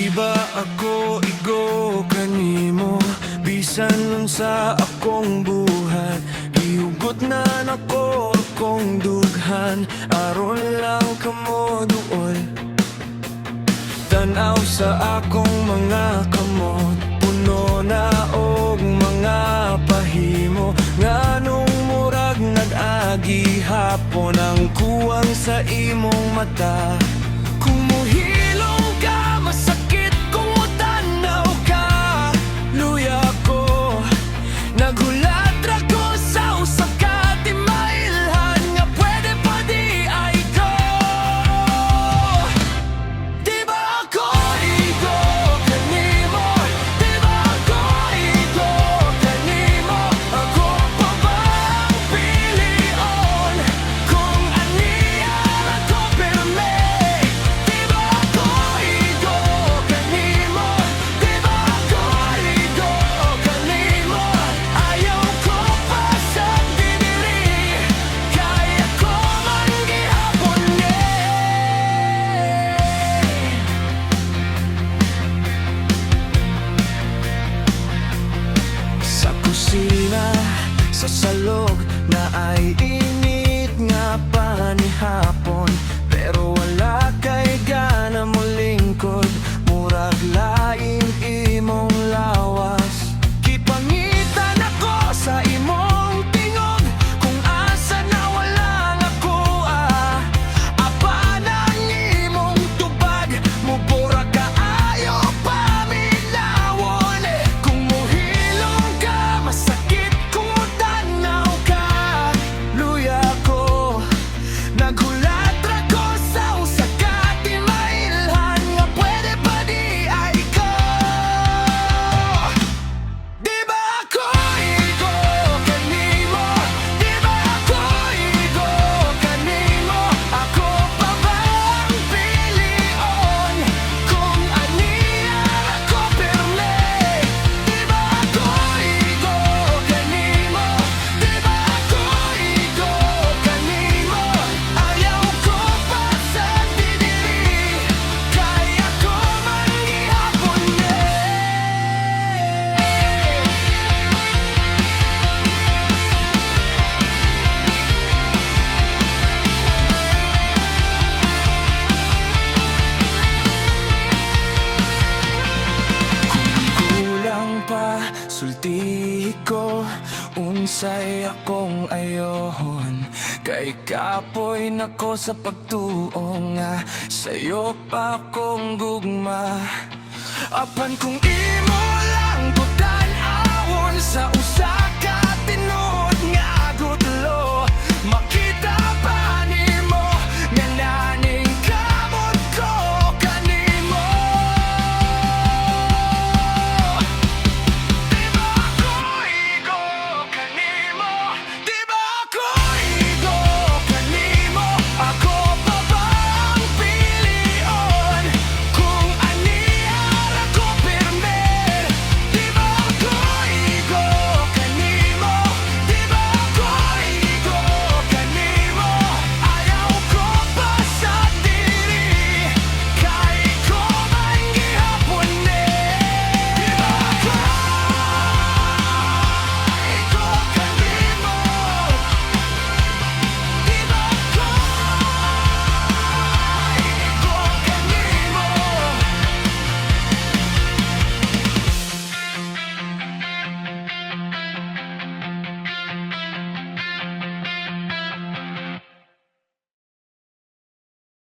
Di ba ako igo kanimo, bisan nun sa akong buhat. Gihugot na nako akong dughan, aron lang kamo duol. Tanaw sa akong mga kamot, puno na og mga pahimo. Nganong murag nag-agi hapon ang kuwang sa imong mata. Kung muhilong ka, masakit kung utanaw ka. Luya ko, nagulat ra ko sa usa ka timailhan nga pwede pa di ay ko. Di ba ako igo kanimo? Di ba ako igo kanimo? Ako pa ba ang pilion? Kung aniya ako pirme. Di ba ako igo kanimo? Di ba ako igo kanimo? Ayaw ko pa sa diniri, kaya ko man gihapon ni. Sa kusina, sa salog na ay init nga panihapon, pero wala kay gana mo lingkod. Murag lain imong lawas, kipangitan ako sa imong tingog. Kung asa na wala nga kuha, apa nang imong tubag. Mubura ka ayo paminawon. Kung muhilong ka, masakit kung utanaw ka. Luya ko, nagulat ra ko sa usa ka timailhan nga pwede pa di ay ko. Di ba ako igo kanimo? Di ba ako igo kanimo? Ako pa ba ang pilion? Kung aniya ako pirme. Di ba ako igo kanimo? Di ba ako igo kanimo? Ayaw ko pa sa diniri, kaya ko man gihapon ni. Kulang pa, sulti ko, unsay akong ayohon. Kay kapoy nako sa pagtuo nga, sayo pa akong gugma. Apan kung imo lang